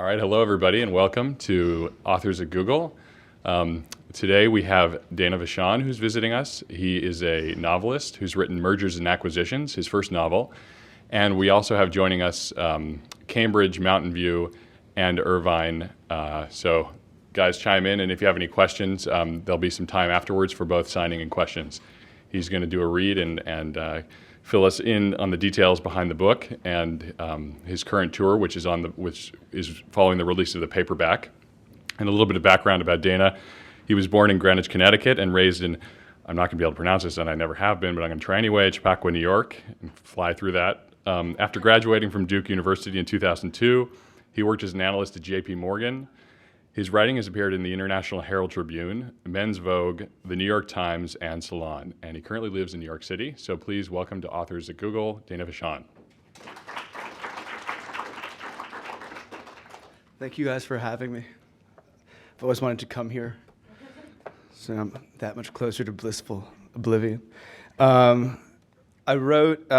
All right, hello everybody and welcome to Authors at Google. Today we have Dana Vachon who's visiting us. He is a novelist who's written Mergers and Acquisitions, his first novel. And we also have joining us Cambridge, Mountain View, and Irvine. So guys, chime in, and if you have any questions, there'll be some time afterwards for both signing and questions. He's going to do a read and fill us in on the details behind the book and his current tour, which is following the release of the paperback. And a little bit of background about Dana. He was born in Greenwich, Connecticut, and raised in, I'm not going to be able to pronounce this, and I never have been, but I'm going to try anyway, Chappaqua, New York, and fly through that. After graduating from Duke University in 2002, he worked as an analyst at J.P. Morgan. His writing has appeared in the International Herald Tribune, Men's Vogue, the New York Times, and Salon. And he currently lives in New York City. So please welcome to Authors at Google, Dana Vachon. Thank you guys for having me. I've always wanted to come here, so I'm that much closer to blissful oblivion. I wrote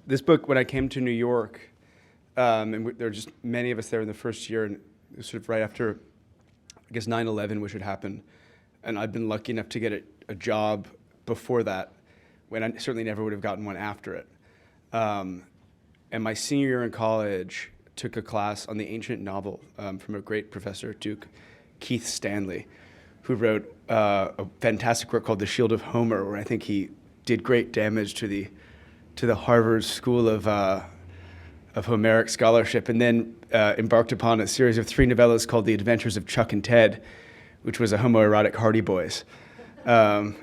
this book when I came to New York, and there were just many of us there in the first year, and it was sort of right after, I guess, 9/11, which had happened, and I'd been lucky enough to get a job before that, when I certainly never would have gotten one after it. And my senior year in college, took a class on the ancient novel from a great professor at Duke, Keith Stanley, who wrote a fantastic work called The Shield of Homer, where I think he did great damage to the Harvard School of Homeric scholarship, and then embarked upon a series of 3 novellas called The Adventures of Chuck and Ted, which was a homoerotic Hardy Boys. And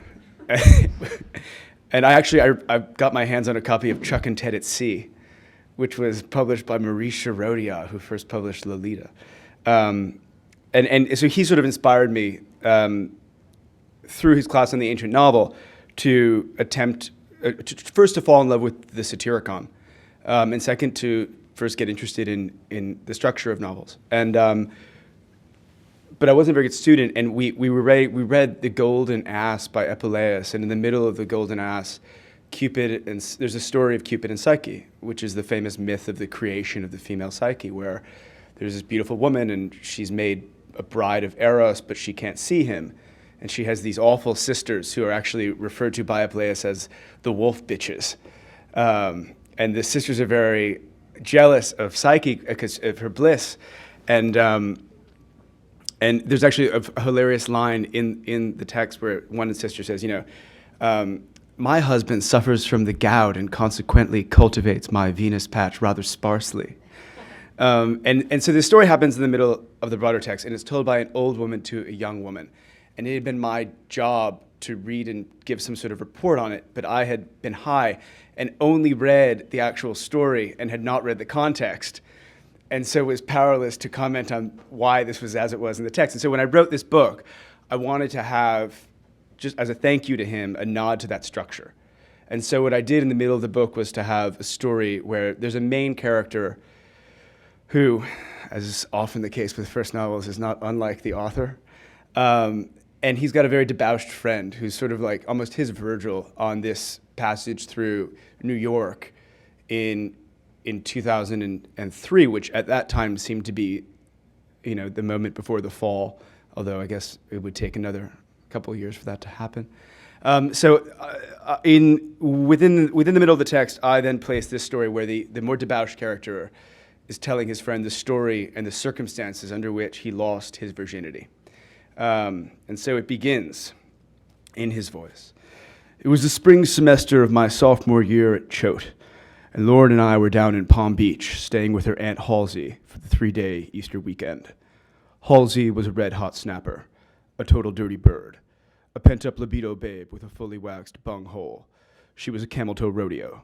I got my hands on a copy of Chuck and Ted at Sea, which was published by Maurice Charodia, who first published Lolita. And so he sort of inspired me through his class on the ancient novel to attempt, first to fall in love with the Satyricon, and second to first get interested in the structure of novels. And but I wasn't a very good student, and we read The Golden Ass by Apuleius, and in the middle of The Golden Ass, Cupid, and there's a story of Cupid and Psyche, which is the famous myth of the creation of the female psyche, where there's this beautiful woman and she's made a bride of Eros, but she can't see him. And she has these awful sisters who are actually referred to by Apuleius as the wolf bitches. And the sisters are very jealous of Psyche because of her bliss. And there's actually a hilarious line in the text where one sister says, my husband suffers from the gout and consequently cultivates my Venus patch rather sparsely. And so this story happens in the middle of the broader text, and it's told by an old woman to a young woman. And it had been my job to read and give some sort of report on it, but I had been high and only read the actual story and had not read the context. And so was powerless to comment on why this was as it was in the text. And so when I wrote this book, I wanted to have, just as a thank you to him, a nod to that structure. And so what I did in the middle of the book was to have a story where there's a main character who, as is often the case with first novels, is not unlike the author. And he's got a very debauched friend who's sort of like almost his Virgil on this passage through New York in 2003, which at that time seemed to be, the moment before the fall, although I guess it would take another couple of years for that to happen. Within the middle of the text, I then placed this story where the more debauched character is telling his friend the story and the circumstances under which he lost his virginity. And so it begins in his voice. It was the spring semester of my sophomore year at Choate, and Lauren and I were down in Palm Beach, staying with her Aunt Halsey for the 3-day Easter weekend. Halsey was a red-hot snapper, a total dirty bird, a pent-up libido babe with a fully waxed bung hole. She was a camel toe rodeo.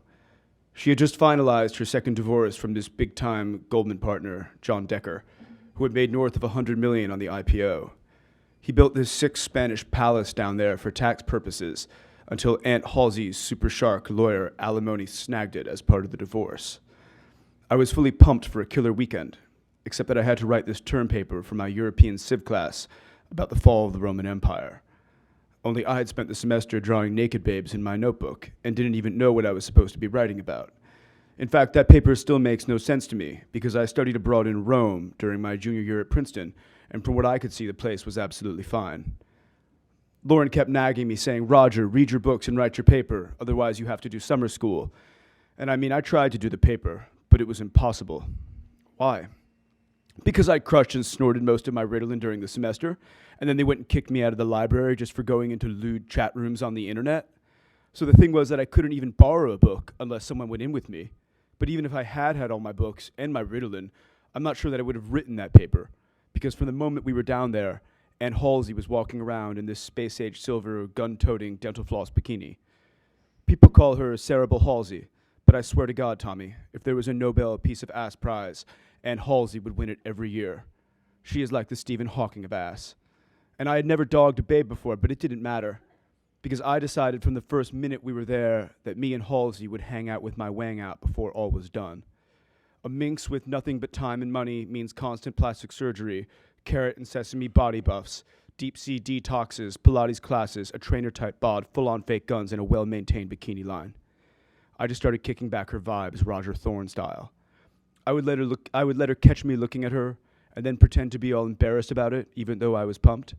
She had just finalized her second divorce from this big-time Goldman partner, John Decker, who had made north of $100 million on the IPO. He built this 6 Spanish palace down there for tax purposes until Aunt Halsey's super shark lawyer alimony snagged it as part of the divorce. I was fully pumped for a killer weekend, except that I had to write this term paper for my European Civ class about the fall of the Roman Empire. Only I had spent the semester drawing naked babes in my notebook and didn't even know what I was supposed to be writing about. In fact, that paper still makes no sense to me, because I studied abroad in Rome during my junior year at Princeton, and from what I could see, the place was absolutely fine. Lauren kept nagging me, saying, "Roger, read your books and write your paper, otherwise you have to do summer school." And I mean, I tried to do the paper, but it was impossible. Why? Because I crushed and snorted most of my Ritalin during the semester, and then they went and kicked me out of the library just for going into lewd chat rooms on the internet. So the thing was that I couldn't even borrow a book unless someone went in with me. But even if I had had all my books and my Ritalin, I'm not sure that I would have written that paper, because from the moment we were down there, Ann Halsey was walking around in this space-age silver gun-toting dental floss bikini. People call her Cerebral Halsey, but I swear to God, Tommy, if there was a Nobel piece of ass prize, Ann Halsey would win it every year. She is like the Stephen Hawking of ass. And I had never dogged a babe before, but it didn't matter, because I decided from the first minute we were there that me and Halsey would hang out with my wang out before all was done. A minx with nothing but time and money means constant plastic surgery, carrot and sesame body buffs, deep-sea detoxes, Pilates classes, a trainer-type bod, full-on fake guns, and a well-maintained bikini line. I just started kicking back her vibes, Roger Thorne style. I would let her catch me looking at her, and then pretend to be all embarrassed about it, even though I was pumped.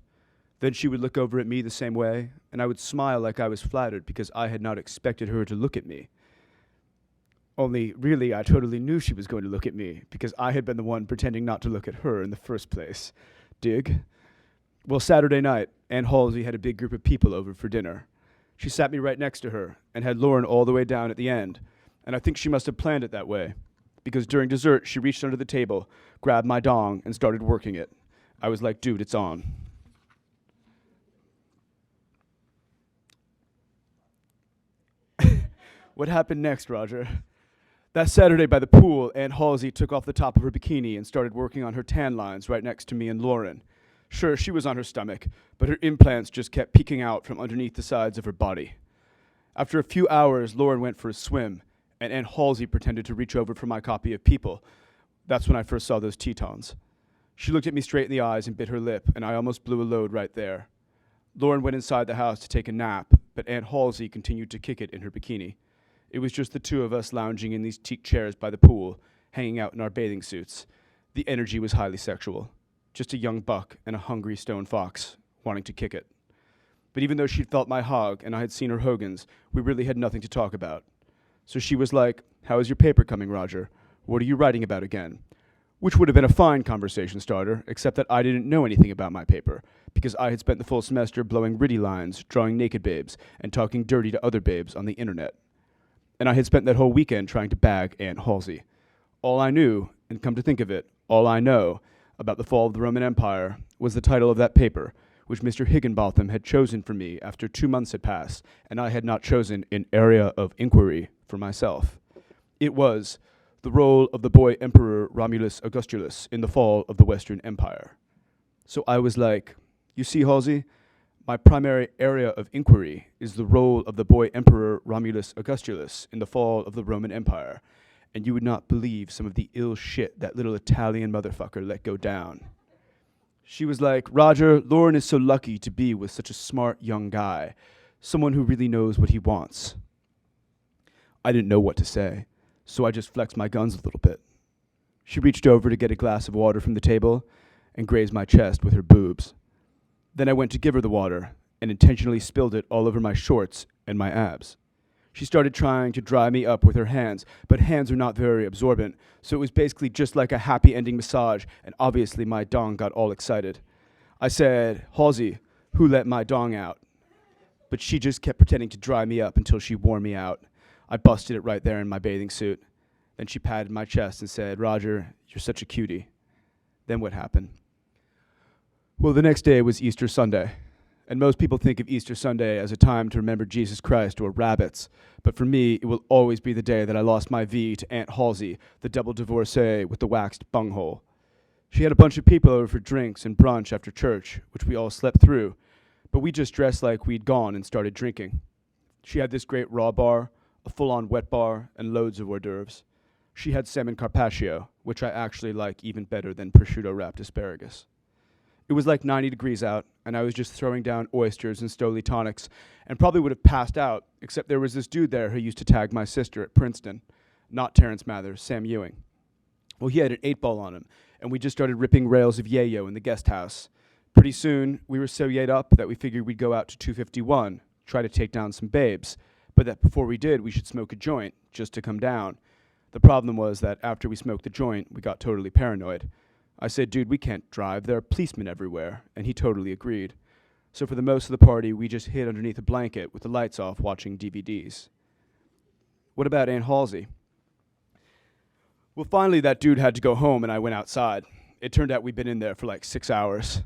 Then she would look over at me the same way, and I would smile like I was flattered because I had not expected her to look at me. Only, really, I totally knew she was going to look at me, because I had been the one pretending not to look at her in the first place. Dig? Well, Saturday night, Ann Halsey had a big group of people over for dinner. She sat me right next to her, and had Lauren all the way down at the end, and I think she must have planned it that way, because during dessert, she reached under the table, grabbed my dong, and started working it. I was like, dude, it's on. What happened next, Roger? That Saturday by the pool, Ann Halsey took off the top of her bikini and started working on her tan lines right next to me and Lauren. Sure, she was on her stomach, but her implants just kept peeking out from underneath the sides of her body. After a few hours, Lauren went for a swim, and Ann Halsey pretended to reach over for my copy of People. That's when I first saw those Tetons. She looked at me straight in the eyes and bit her lip, and I almost blew a load right there. Lauren went inside the house to take a nap, but Ann Halsey continued to kick it in her bikini. It was just the two of us lounging in these teak chairs by the pool, hanging out in our bathing suits. The energy was highly sexual. Just a young buck and a hungry stone fox wanting to kick it. But even though she'd felt my hog and I had seen her Hogan's, we really had nothing to talk about. So she was like, "How is your paper coming, Roger? What are you writing about again?" Which would have been a fine conversation starter, except that I didn't know anything about my paper, because I had spent the full semester blowing riddy lines, drawing naked babes, and talking dirty to other babes on the internet. And I had spent that whole weekend trying to bag Ann Halsey. All I knew, and come to think of it, all I know about the fall of the Roman Empire was the title of that paper, which Mr. Higginbotham had chosen for me after 2 months had passed, and I had not chosen an area of inquiry for myself. It was The Role of the Boy Emperor Romulus Augustulus in the Fall of the Western Empire. So I was like, "You see, Halsey, my primary area of inquiry is the role of the boy Emperor Romulus Augustulus in the fall of the Roman Empire, and you would not believe some of the ill shit that little Italian motherfucker let go down." She was like, "Roger, Lauren is so lucky to be with such a smart young guy, someone who really knows what he wants." I didn't know what to say, so I just flexed my guns a little bit. She reached over to get a glass of water from the table and grazed my chest with her boobs. Then I went to give her the water and intentionally spilled it all over my shorts and my abs. She started trying to dry me up with her hands, but hands are not very absorbent, so it was basically just like a happy ending massage, and obviously my dong got all excited. I said, "Halsey, who let my dong out?" But she just kept pretending to dry me up until she wore me out. I busted it right there in my bathing suit. Then she patted my chest and said, "Roger, you're such a cutie." Then what happened? Well, the next day was Easter Sunday, and most people think of Easter Sunday as a time to remember Jesus Christ or rabbits, but for me, it will always be the day that I lost my V to Aunt Halsey, the double divorcee with the waxed bunghole. She had a bunch of people over for drinks and brunch after church, which we all slept through, but we just dressed like we'd gone and started drinking. She had this great raw bar, a full-on wet bar, and loads of hors d'oeuvres. She had salmon carpaccio, which I actually like even better than prosciutto-wrapped asparagus. It was like 90 degrees out, and I was just throwing down oysters and Stoli tonics, and probably would have passed out, except there was this dude there who used to tag my sister at Princeton. not Terrence Mathers, Sam Ewing. Well, he had an 8-ball on him, and we just started ripping rails of yayo in the guest house. Pretty soon, we were so yayed up that we figured we'd go out to 251, try to take down some babes, but that before we did, we should smoke a joint just to come down. The problem was that after we smoked the joint, we got totally paranoid. I said, dude, we can't drive. There are policemen everywhere, and he totally agreed. So for the most of the party, we just hid underneath a blanket with the lights off watching DVDs. What about Aunt Halsey? Well, finally, that dude had to go home, and I went outside. It turned out we'd been in there for like 6 hours.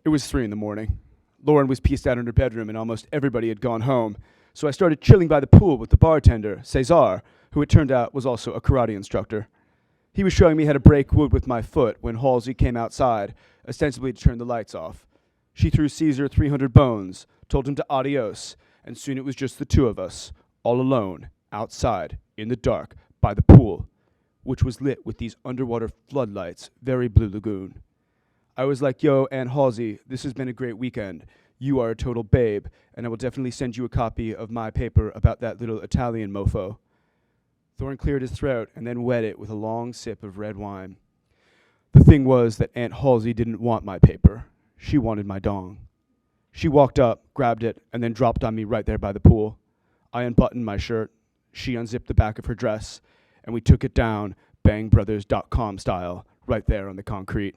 It was 3 a.m. Lauren was pieced out in her bedroom, and almost everybody had gone home. So I started chilling by the pool with the bartender, Cesar, who it turned out was also a karate instructor. He was showing me how to break wood with my foot when Halsey came outside, ostensibly to turn the lights off. She threw Caesar 300 bones, told him to adios, and soon it was just the two of us, all alone, outside, in the dark, by the pool, which was lit with these underwater floodlights, very Blue Lagoon. I was like, yo, Aunt Halsey, this has been a great weekend. You are a total babe, and I will definitely send you a copy of my paper about that little Italian mofo. Thorne cleared his throat and then wet it with a long sip of red wine. The thing was that Aunt Halsey didn't want my paper. She wanted my dong. She walked up, grabbed it, and then dropped on me right there by the pool. I unbuttoned my shirt. She unzipped the back of her dress, and we took it down bangbrothers.com style, right there on the concrete.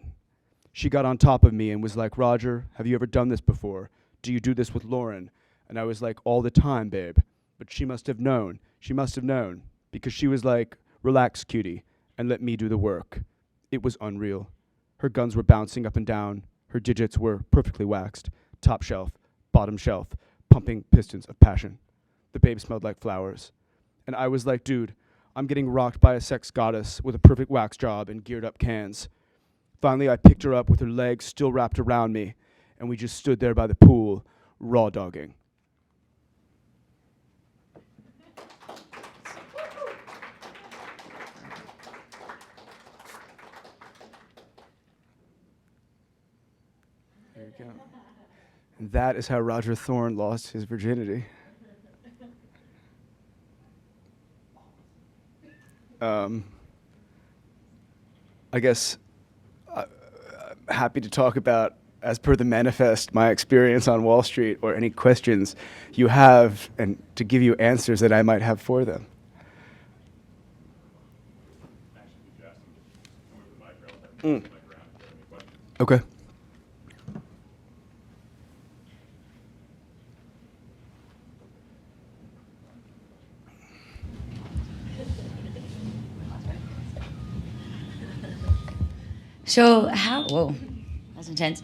She got on top of me and was like, Roger, have you ever done this before? Do you do this with Lauren? And I was like, all the time, babe. But she must have known. She must have known. Because she was like, relax, cutie, and let me do the work. It was unreal. Her guns were bouncing up and down. Her digits were perfectly waxed. Top shelf, bottom shelf, pumping pistons of passion. The babe smelled like flowers. And I was like, dude, I'm getting rocked by a sex goddess with a perfect wax job and geared up cans. Finally, I picked her up with her legs still wrapped around me, and we just stood there by the pool, raw dogging. There you go. And that is how Roger Thorne lost his virginity. I guess I'm happy to talk about, as per the manifest, my experience on Wall Street, or any questions you have, and to give you answers that I might have for them. Okay. So whoa, that's intense.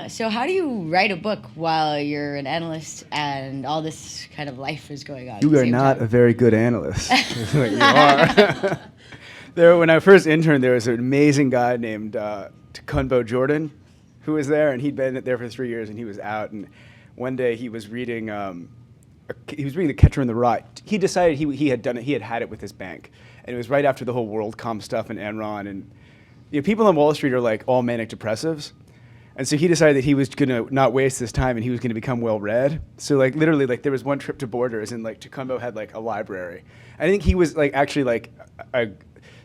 So how do you write a book while you're an analyst and all this kind of life is going on? You are not a very good analyst. You are. When I first interned, there was an amazing guy named Takunbo Jordan who was there, and he'd been there for 3 years, and he was out. And one day he was reading The Catcher in the Rye. He decided he had done it. He had it with his bank, and it was right after the whole WorldCom stuff and Enron, and people on Wall Street are like all manic depressives. And so he decided that he was going to not waste his time, and he was going to become well-read. So like literally, like there was one trip to Borders, and like Takunbo had like a library. I think he was like actually like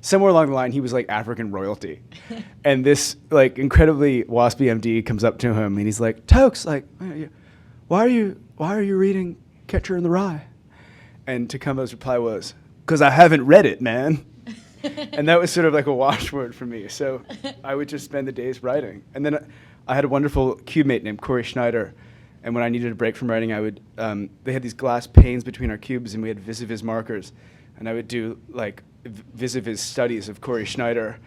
somewhere along the line, he was like African royalty. And this like incredibly waspy MD comes up to him, and he's like, Tokes, like, why are you reading Catcher in the Rye? And Takumbo's reply was, because I haven't read it, man. And that was sort of like a watchword for me. So I would just spend the days writing. And then I had a wonderful cube mate named Corey Schneider. And when I needed a break from writing, they had these glass panes between our cubes, and we had vis-a-vis markers. And I would do like vis-a-vis studies of Corey Schneider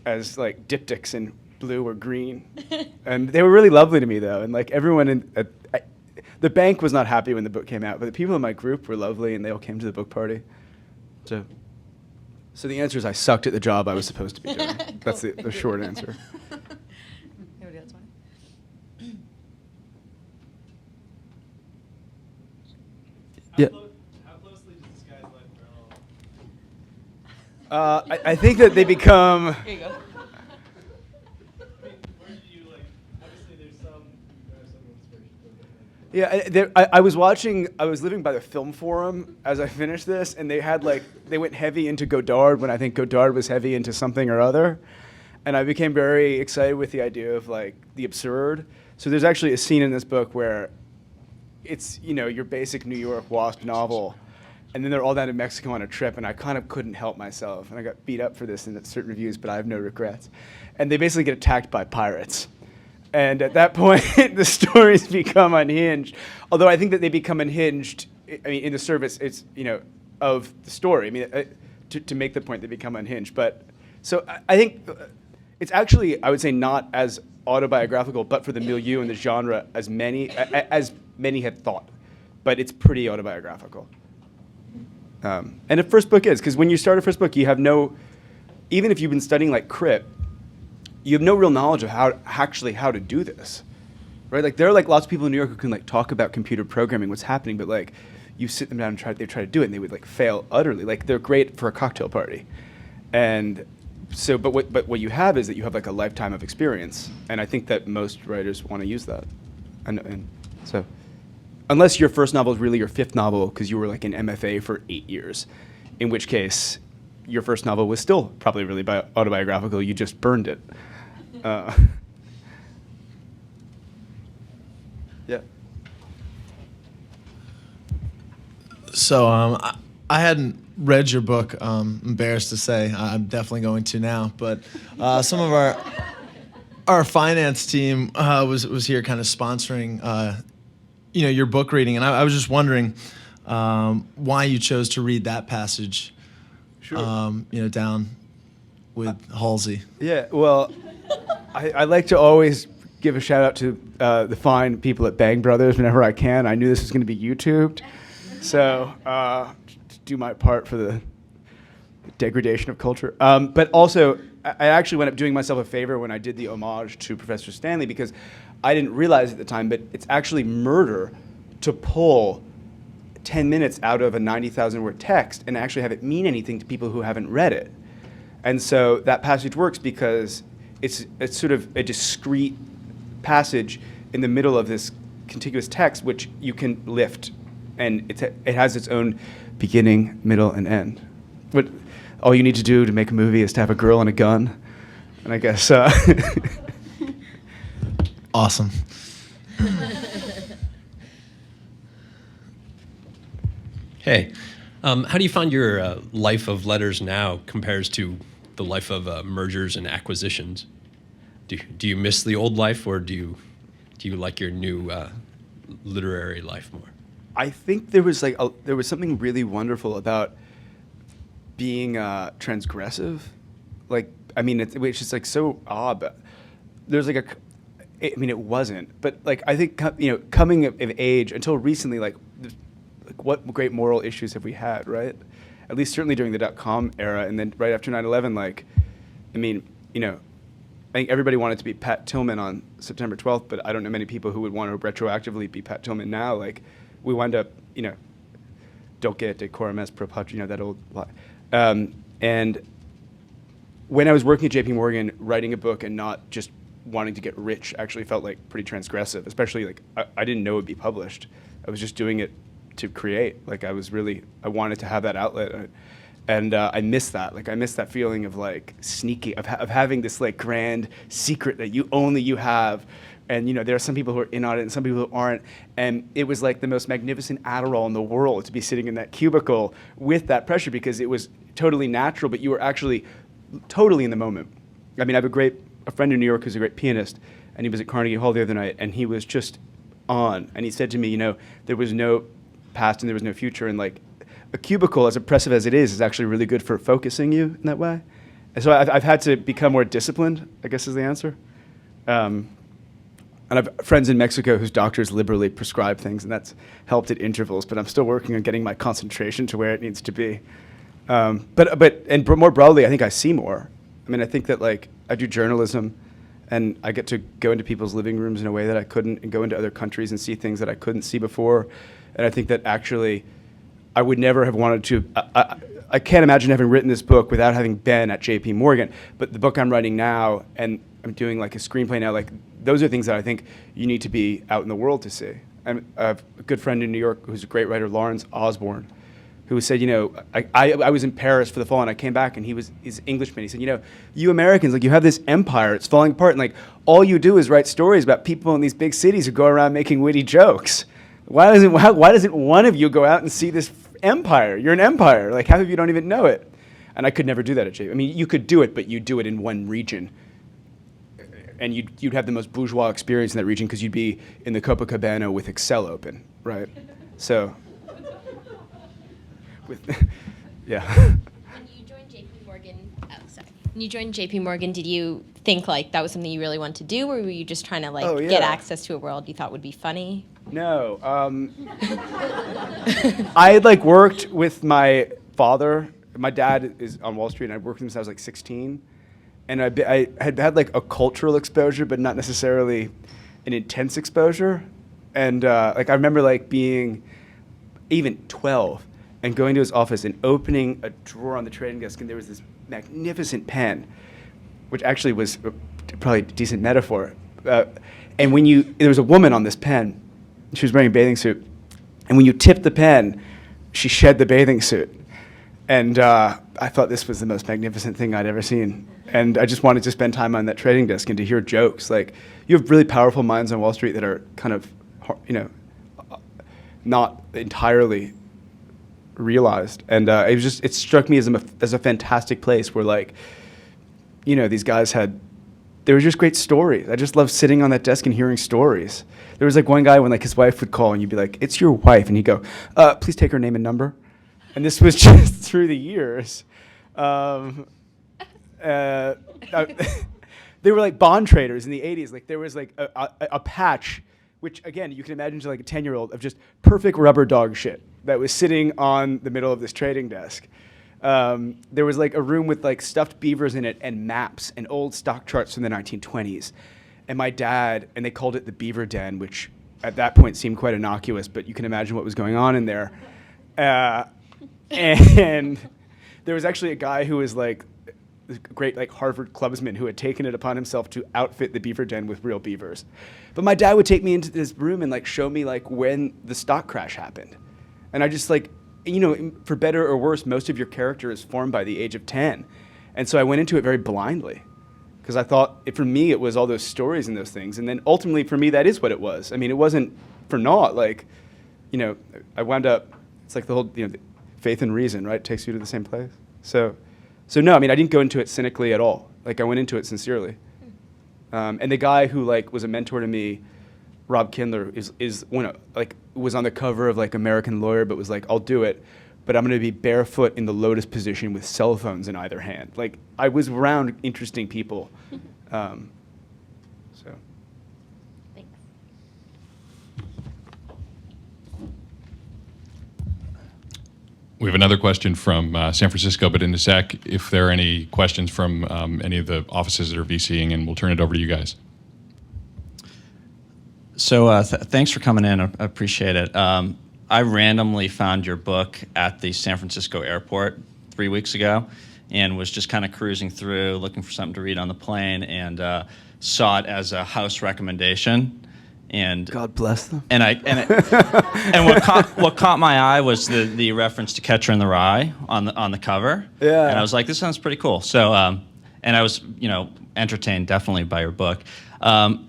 as like diptychs in blue or green. And they were really lovely to me, though. And like everyone the bank was not happy when the book came out, but the people in my group were lovely, and they all came to the book party. So the answer is I sucked at the job I was supposed to be doing. Cool. That's the short answer. Anybody else want it? Yeah. How closely does this guy's life travel? I think that they become... Here you go. I mean, where did you, like, obviously there's some inspiration, but Yeah, I was living by the Film Forum as I finished this, and they went heavy into Godard when I think Godard was heavy into something or other. And I became very excited with the idea of like the absurd. So there's actually a scene in this book where it's, your basic New York WASP novel, and then they're all down in Mexico on a trip, and I kind of couldn't help myself. And I got beat up for this in certain reviews, but I have no regrets. And they basically get attacked by pirates. And at that point, the stories become unhinged. Although I think that they become unhinged, in the service, of the story. To make the point, they become unhinged. But so I think it's actually, I would say, not as autobiographical, but for the milieu and the genre as many had thought. But it's pretty autobiographical. And the first book is, because when you start a first book, you have even if you've been studying like crit, you have no real knowledge of how to do this, right? Like there are like lots of people in New York who can like talk about computer programming, what's happening, but like you sit them down and they try to do it, and they would like fail utterly. Like they're great for a cocktail party, and so but what you have is that you have like a lifetime of experience, and I think that most writers want to use that, and so unless your first novel is really your fifth novel because you were like an MFA for 8 years, in which case your first novel was still probably really autobiographical. You just burned it. Yeah. So I hadn't read your book. Embarrassed to say, I'm definitely going to now. But some of our finance team was here, kind of sponsoring, your book reading, and I was just wondering why you chose to read that passage. Sure. Down with Halsey. Yeah. Well, I like to always give a shout out to the fine people at Bang Brothers whenever I can. I knew this was going to be YouTubed, so to do my part for the degradation of culture. But also, I actually went up doing myself a favor when I did the homage to Professor Stanley, because I didn't realize at the time, but it's actually murder to pull 10 minutes out of a 90,000 word text and actually have it mean anything to people who haven't read it. And so that passage works because it's sort of a discrete passage in the middle of this contiguous text, which you can lift, and it has its own beginning, middle, and end. But all you need to do to make a movie is to have a girl and a gun, and I guess. Awesome. Hey, how do you find your life of letters now compares to the life of mergers and acquisitions? Do you miss the old life, or do you like your new literary life more? I think there was something really wonderful about being transgressive. Which is like so odd. But there's like it wasn't. But like I think coming of age until recently, like what great moral issues have we had, right? At least certainly during the .com era, and then right after 9/11, I think everybody wanted to be Pat Tillman on September 12th, but I don't know many people who would want to retroactively be Pat Tillman now. Like, we wind up, Docet decorum est pro patria, that old lie. And when I was working at JP Morgan, writing a book and not just wanting to get rich actually felt like pretty transgressive, especially like I didn't know it would be published. I was just doing it to create. Like I wanted to have that outlet. And I miss that. Like I miss that feeling of like sneaky, of having this like grand secret that only you have. And there are some people who are in on it and some people who aren't. And it was like the most magnificent Adderall in the world to be sitting in that cubicle with that pressure, because it was totally natural, but you were actually totally in the moment. I mean, I have a friend in New York who's a great pianist, and he was at Carnegie Hall the other night, and he was just on. And he said to me, there was no past and there was no future, and like a cubicle, as oppressive as it is actually really good for focusing you in that way. And so I've had to become more disciplined, I guess is the answer. And I have friends in Mexico whose doctors liberally prescribe things, and that's helped at intervals, but I'm still working on getting my concentration to where it needs to be. But more broadly, I think I see more. I mean, I think that like I do journalism, and I get to go into people's living rooms in a way that I couldn't, and go into other countries and see things that I couldn't see before. And I think that actually I would never have wanted to. I can't imagine having written this book without having been at JP Morgan. But the book I'm writing now, and I'm doing like a screenplay now, like those are things that I think you need to be out in the world to see. I have a good friend in New York who's a great writer, Lawrence Osborne, who said, I was in Paris for the fall and I came back and he's Englishman. He said, you Americans, like you have this empire, it's falling apart, and like all you do is write stories about people in these big cities who go around making witty jokes. Why doesn't one of you go out and see this empire? You're an empire. Like half of you don't even know it. And I could never do that at JP. I mean, you could do it, but you'd do it in one region. And you'd have the most bourgeois experience in that region because you'd be in the Copacabana with Excel open, right? So, yeah. When you joined JP Morgan, did you think like that was something you really wanted to do, or were you just trying to get access to a world you thought would be funny? No. I had worked with my father. My dad is on Wall Street, and I worked with him since I was 16. And I had a cultural exposure, but not necessarily an intense exposure. And I remember being even 12 and going to his office and opening a drawer on the trading desk, and there was this magnificent pen, which actually was probably a decent metaphor. And there was a woman on this pen. She was wearing a bathing suit. And when you tipped the pen, she shed the bathing suit. And I thought this was the most magnificent thing I'd ever seen. And I just wanted to spend time on that trading desk and to hear jokes. You have really powerful minds on Wall Street that are kind of, not entirely realized. And it struck me as a fantastic place where these guys they were just great stories. I just loved sitting on that desk and hearing stories. There was one guy when his wife would call and you'd be like, "It's your wife," and he'd go, "Please take her name and number." And this was just through the years. They were bond traders in the 80s. There was a patch, which again, you can imagine to a 10-year-old, of just perfect rubber dog shit that was sitting on the middle of this trading desk. There was a room with stuffed beavers in it and maps and old stock charts from the 1920s. And my dad, and they called it the Beaver Den, which at that point seemed quite innocuous, but you can imagine what was going on in there. And there was actually a guy who was a great Harvard clubsman who had taken it upon himself to outfit the beaver den with real beavers. But my dad would take me into this room and show me when the stock crash happened. And I just for better or worse, most of your character is formed by the age of 10. And so I went into it very blindly because I thought for me it was all those stories and those things. And then ultimately for me that is what it was. I mean, it wasn't for naught. I wound up, it's the whole, faith and reason, right? Takes you to the same place. So no, I mean, I didn't go into it cynically at all. I went into it sincerely. And the guy who was a mentor to me, Rob Kindler, is was on the cover of American Lawyer, but was I'll do it, but I'm going to be barefoot in the lotus position with cell phones in either hand. I was around interesting people. So. Thanks. We have another question from San Francisco, but in a sec, if there are any questions from any of the offices that are VCing, and we'll turn it over to you guys. So thanks for coming in. I appreciate it. I randomly found your book at the San Francisco airport 3 weeks ago and was just kind of cruising through, looking for something to read on the plane, and saw it as a house recommendation. And God bless them. And what caught my eye was the reference to Catcher in the Rye on the cover. Yeah. And I was like, this sounds pretty cool. So and I was entertained definitely by your book.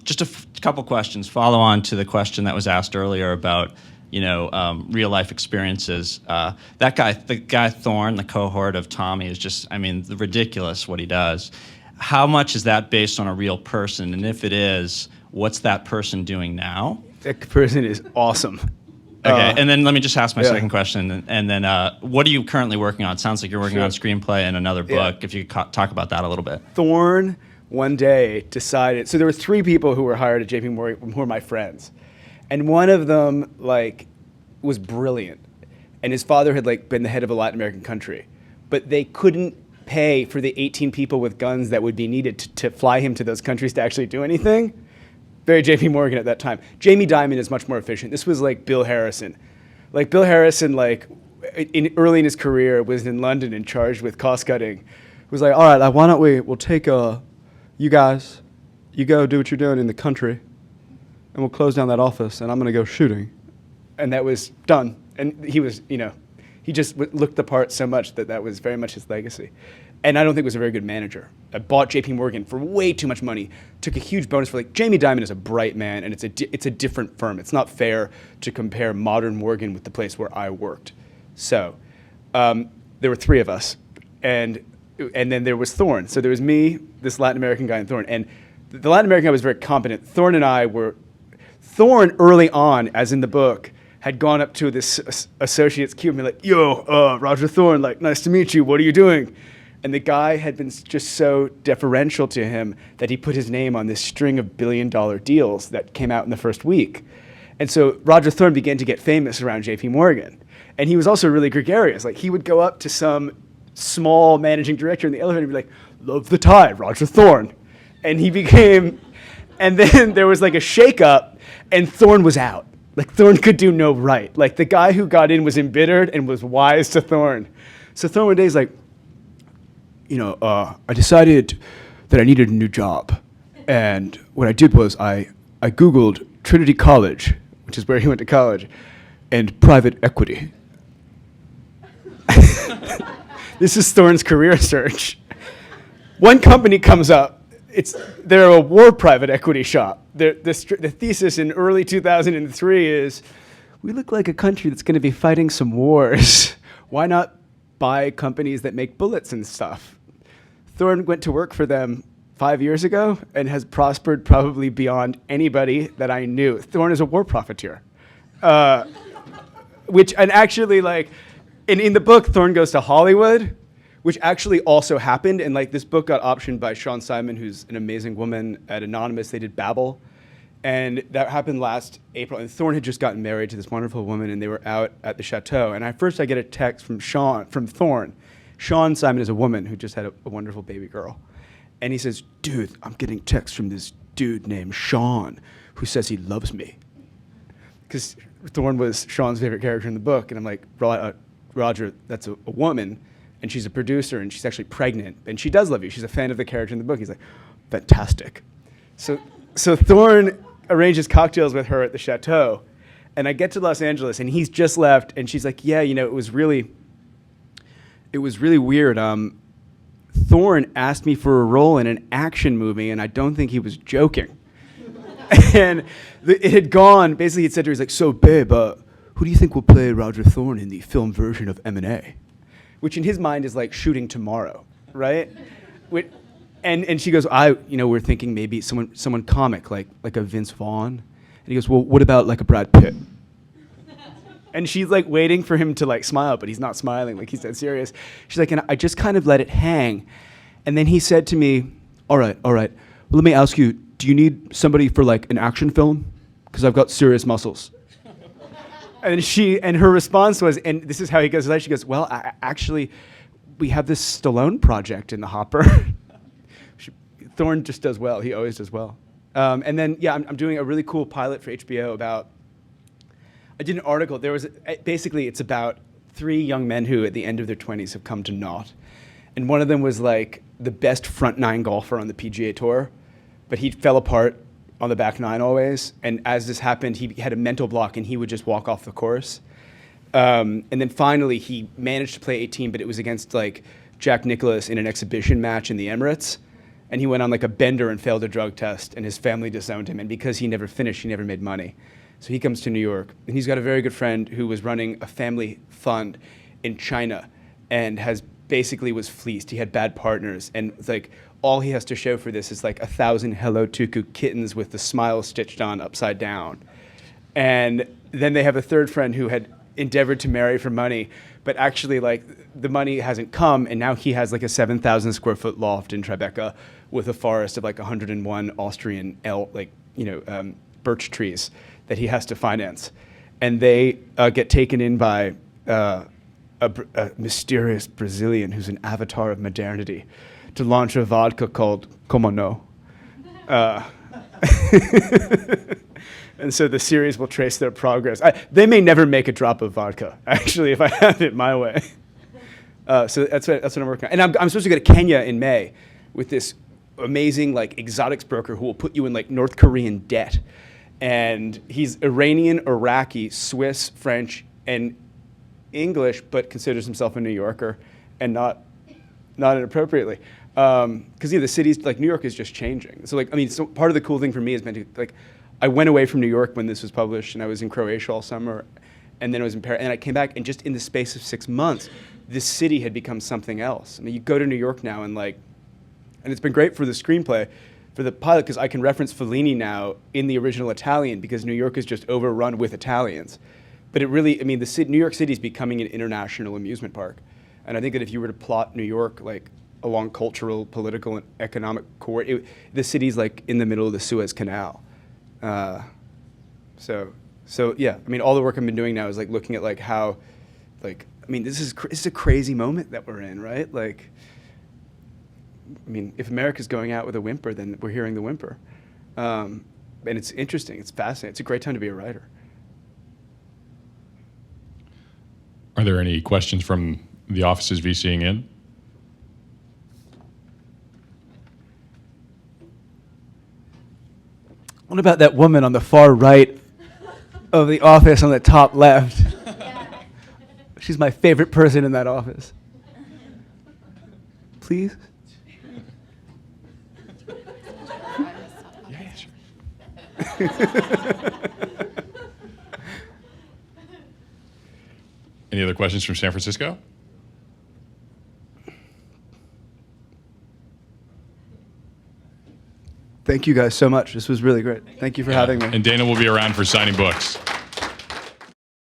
Just a couple questions. Follow on to the question that was asked earlier about real life experiences. The guy Thorne, the cohort of Tommy, is just ridiculous what he does. How much is that based on a real person? And if it is, what's that person doing now? That person is awesome. Okay, and then let me just ask my second question. And then what are you currently working on? It sounds like you're working on a screenplay and another book. If you could talk about that a little bit. Thorne one day decided, so there were 3 people who were hired at JP Morgan who were my friends. And one of them was brilliant. And his father had been the head of a Latin American country. But they couldn't pay for the 18 people with guns that would be needed to fly him to those countries to actually do anything. Very JP Morgan at that time. Jamie Dimon is much more efficient. This was Bill Harrison. Bill Harrison, early in his career, was in London and charged with cost cutting. Was all right, why don't we'll take you guys, you go do what you're doing in the country, and we'll close down that office, and I'm going to go shooting. And that was done. And he was, he just looked the part so much that was very much his legacy. And I don't think he was a very good manager. I bought J.P. Morgan for way too much money, took a huge bonus for Jamie Dimon is a bright man, and it's a different firm. It's not fair to compare modern Morgan with the place where I worked. So there were three of us, and then there was Thorne. So there was me, this Latin American guy, and Thorne. And the Latin American guy was very competent. Thorne early on, as in the book, had gone up to this associate's cube and be like, yo, Roger Thorne, nice to meet you, what are you doing? And the guy had been just so deferential to him that he put his name on this string of billion-dollar deals that came out in the first week. And so Roger Thorne began to get famous around J.P. Morgan. And he was also really gregarious. He would go up to some small managing director in the elevator and be like, love the tie, Roger Thorne. And he became, and then there was a shake-up, and Thorne was out. Thorne could do no right. The guy who got in was embittered and was wise to Thorne. So Thorne one day is like, I decided that I needed a new job. And what I did was I Googled Trinity College, which is where he went to college, and private equity. This is Thorne's career search. One company comes up. They're a war private equity shop. The thesis in early 2003 is, we look like a country that's going to be fighting some wars. Why not buy companies that make bullets and stuff? Thorne went to work for them 5 years ago and has prospered probably beyond anybody that I knew. Thorne is a war profiteer. In the book, Thorne goes to Hollywood, which actually also happened. And this book got optioned by Sean Simon, who's an amazing woman at Anonymous. They did Babel. And that happened last April. And Thorne had just gotten married to this wonderful woman, and they were out at the chateau. And I get a text from Thorne. Sean Simon is a woman who just had a wonderful baby girl. And he says, dude, I'm getting texts from this dude named Sean who says he loves me. Because Thorne was Sean's favorite character in the book. And I'm like, Roger, that's a woman, and she's a producer, and she's actually pregnant, and she does love you. She's a fan of the character in the book. He's like, fantastic. So Thorne arranges cocktails with her at the chateau, and I get to Los Angeles, and he's just left, and she's like, yeah, it was really weird. Thorne asked me for a role in an action movie, and I don't think he was joking. And it had gone, basically he'd said to her, he's like, so babe, who do you think will play Roger Thorne in the film version of M&A? Which in his mind is like shooting tomorrow, right? And she goes, we're thinking maybe someone comic, like a Vince Vaughn. And he goes, well, what about a Brad Pitt? And she's waiting for him to smile, but he's not smiling, he's dead serious. She's like, and I just kind of let it hang. And then he said to me, all right, well, let me ask you, do you need somebody for an action film? Because I've got serious muscles. And her response was, and this is how he goes, she goes, well, actually, we have this Stallone project in the hopper. Thorne just does well. He always does well. And then, I'm doing a really cool pilot for HBO I did an article. Basically, it's about 3 young men who, at the end of their 20s, have come to naught. And one of them was the best front 9 golfer on the PGA Tour, but he fell apart on the back 9 always. And as this happened, he had a mental block, and he would just walk off the course. And then finally, he managed to play 18, but it was against Jack Nicklaus in an exhibition match in the Emirates. And he went on a bender and failed a drug test, and his family disowned him. And because he never finished, he never made money. So he comes to New York, and he's got a very good friend who was running a family fund in China and was fleeced. He had bad partners, and all he has to show for this is 1,000 Hello Tuku kittens with the smile stitched on upside down. And then they have a third friend who had endeavored to marry for money, but actually the money hasn't come, and now he has a 7,000 square foot loft in Tribeca with a forest of 101 Austrian birch trees that he has to finance. And they get taken in by a mysterious Brazilian who's an avatar of modernity to launch a vodka called Como No. And so the series will trace their progress. They may never make a drop of vodka, actually, if I have it my way. So that's what I'm working on. And I'm supposed to go to Kenya in May with this amazing exotics broker who will put you in North Korean debt. And he's Iranian, Iraqi, Swiss, French, and English, but considers himself a New Yorker, and not inappropriately. Because the cities, like New York is just changing. So so part of the cool thing for me has been to, I went away from New York when this was published, and I was in Croatia all summer, and then I was in Paris, and I came back, and just in the space of 6 months, this city had become something else. I mean, you go to New York now, and it's been great for the screenplay, for the pilot, because I can reference Fellini now in the original Italian, because New York is just overrun with Italians. But it really, New York City is becoming an international amusement park. And I think that if you were to plot New York, along cultural, political, and economic core, the city's in the middle of the Suez Canal. So yeah, all the work I've been doing now is looking at how, this is a crazy moment that we're in, right? If America's going out with a whimper, then we're hearing the whimper. And it's interesting, it's fascinating, it's a great time to be a writer. Are there any questions from the offices VCing in? What about that woman on the far right of the office on the top left? She's my favorite person in that office. Please? Yeah, sure. Any other questions from San Francisco? Thank you guys so much. This was really great. Thank you for having me. And Dana will be around for signing books.